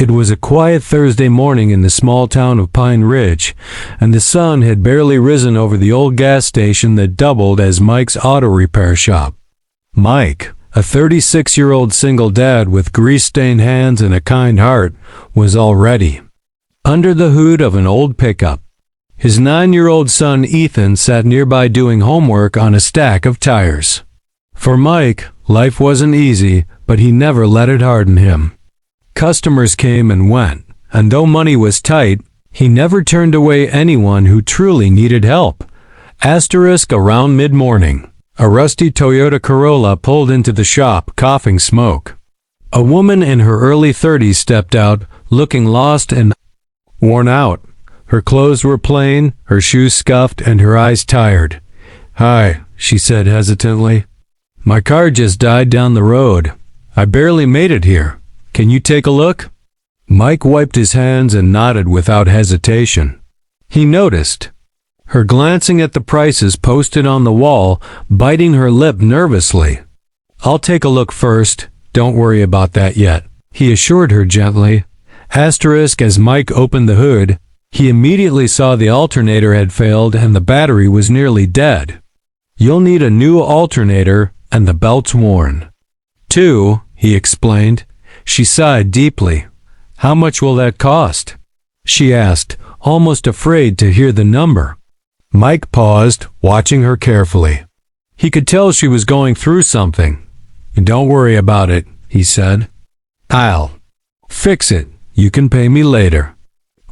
It was a quiet Thursday morning in the small town of Pine Ridge, and the sun had barely risen over the old gas station that doubled as Mike's auto repair shop. Mike, a 36-year-old single dad with grease-stained hands and a kind heart, was all ready. Under the hood of an old pickup, his 9-year-old son Ethan sat nearby doing homework on a stack of tires. For Mike, life wasn't easy, but he never let it harden him. Customers came and went, and though money was tight, he never turned away anyone who truly needed help. Around mid-morning, a rusty Toyota Corolla pulled into the shop, coughing smoke. A woman in her early 30s stepped out, looking lost and worn out. Her clothes were plain, her shoes scuffed, and her eyes tired. "Hi," she said hesitantly. "My car just died down the road. I barely made it here. Can you take a look?" Mike wiped his hands and nodded without hesitation. He noticed her glancing at the prices posted on the wall, biting her lip nervously. "I'll take a look first. Don't worry about that yet," he assured her gently. As Mike opened the hood, he immediately saw the alternator had failed and the battery was nearly dead. "You'll need a new alternator, and the belt's worn." "Two," he explained. She sighed deeply. "How much will that cost?" she asked, almost afraid to hear the number. Mike paused, watching her carefully. He could tell she was going through something. "Don't worry about it," he said. "I'll fix it. You can pay me later.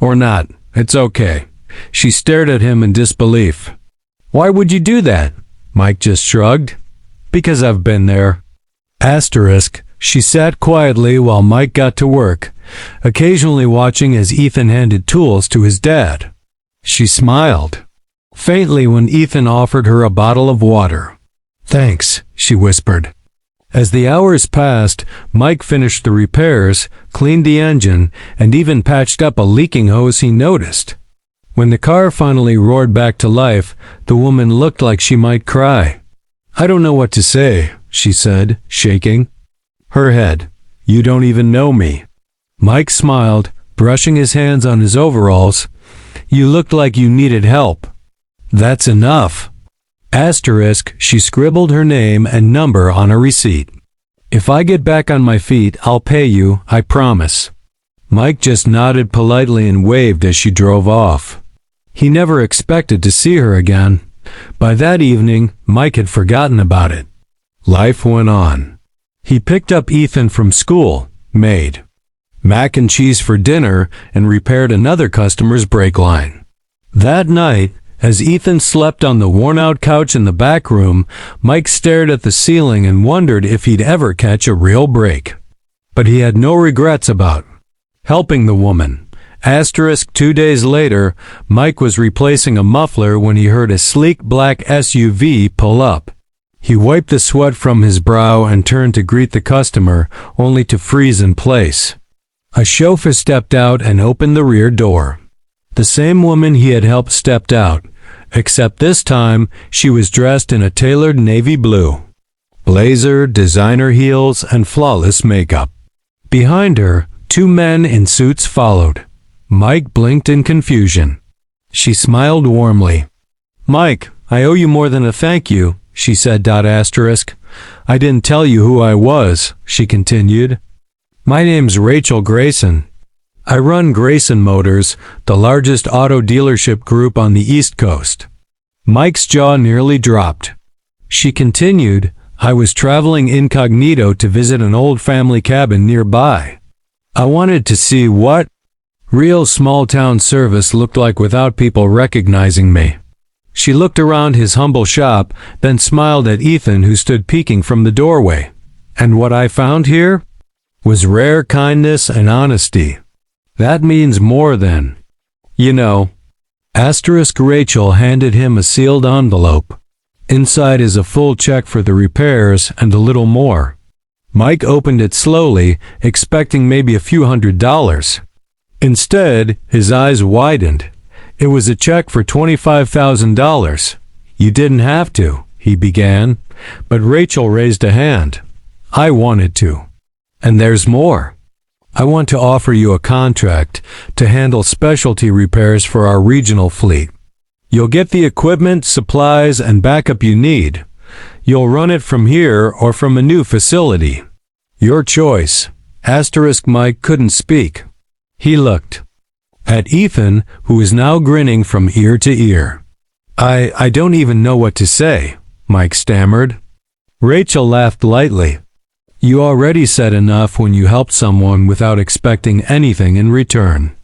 Or not. It's okay." She stared at him in disbelief. "Why would you do that?" Mike just shrugged. "Because I've been there." She sat quietly while Mike got to work, occasionally watching as Ethan handed tools to his dad. She smiled faintly when Ethan offered her a bottle of water. "Thanks," she whispered. As the hours passed, Mike finished the repairs, cleaned the engine, and even patched up a leaking hose he noticed. When the car finally roared back to life, the woman looked like she might cry. "I don't know what to say," she said, shaking her head. "You don't even know me." Mike smiled, brushing his hands on his overalls. "You looked like you needed help." "That's enough." She scribbled her name and number on a receipt. "If I get back on my feet, I'll pay you, I promise." Mike just nodded politely and waved as she drove off. He never expected to see her again. By that evening, Mike had forgotten about it. Life went on. He picked up Ethan from school, made mac and cheese for dinner, and repaired another customer's brake line. That night, as Ethan slept on the worn-out couch in the back room, Mike stared at the ceiling and wondered if he'd ever catch a real break. But he had no regrets about helping the woman. 2 days later, Mike was replacing a muffler when he heard a sleek black SUV pull up. He wiped the sweat from his brow and turned to greet the customer, only to freeze in place. A chauffeur stepped out and opened the rear door. The same woman he had helped stepped out, except this time she was dressed in a tailored navy blue blazer, designer heels, and flawless makeup. Behind her, 2 men in suits followed. Mike blinked in confusion. She smiled warmly. "Mike, I owe you more than a thank you," she said. "I didn't tell you who I was," she continued. "My name's Rachel Grayson. I run Grayson Motors, the largest auto dealership group on the East Coast." Mike's jaw nearly dropped. She continued, "I was traveling incognito to visit an old family cabin nearby. I wanted to see what real small-town service looked like without people recognizing me." She looked around his humble shop, then smiled at Ethan, who stood peeking from the doorway. "And what I found here was rare kindness and honesty. That means more than, you know." Rachel handed him a sealed envelope. Inside is a full check for the repairs and a little more. Mike opened it slowly, expecting maybe a few $100s. Instead, his eyes widened. It was a check for $25,000. "You didn't have to," he began, but Rachel raised a hand. "I wanted to. And there's more." I want to offer you a contract to handle specialty repairs for our regional fleet. You'll get the equipment, supplies, and backup you need. You'll run it from here or from a new facility. Your choice. Mike couldn't speak. He looked at Ethan, who was now grinning from ear to ear. I don't even know what to say, Mike stammered. Rachel laughed lightly. You already said enough when you helped someone without expecting anything in return.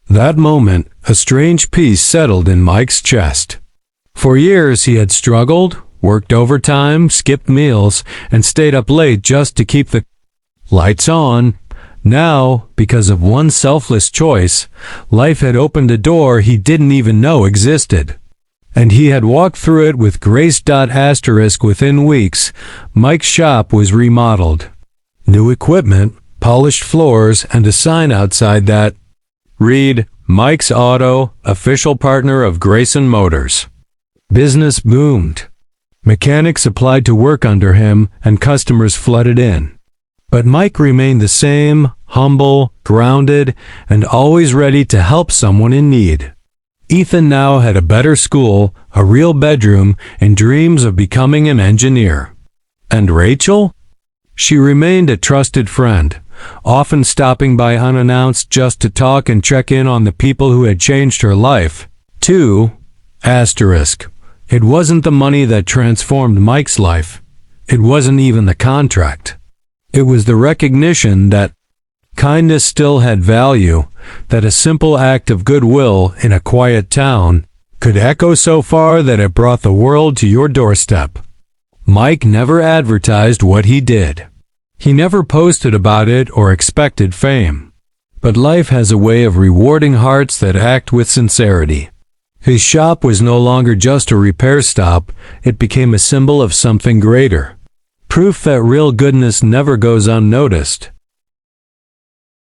That moment, a strange peace settled in Mike's chest. For years he had struggled, worked overtime, skipped meals, and stayed up late just to keep the lights on. Now, because of one selfless choice, life had opened a door he didn't even know existed. And he had walked through it with grace. Within weeks, Mike's shop was remodeled. New equipment, polished floors, and a sign outside that read, Mike's Auto, official partner of Grayson Motors. Business boomed. Mechanics applied to work under him, and customers flooded in. But Mike remained the same, humble, grounded, and always ready to help someone in need. Ethan now had a better school, a real bedroom, and dreams of becoming an engineer. And Rachel? She remained a trusted friend, often stopping by unannounced just to talk and check in on the people who had changed her life. 2. It wasn't the money that transformed Mike's life. It wasn't even the contract. It was the recognition that kindness still had value, that a simple act of goodwill in a quiet town could echo so far that it brought the world to your doorstep. Mike never advertised what he did. He never posted about it or expected fame. But life has a way of rewarding hearts that act with sincerity. His shop was no longer just a repair stop, it became a symbol of something greater. Proof that real goodness never goes unnoticed.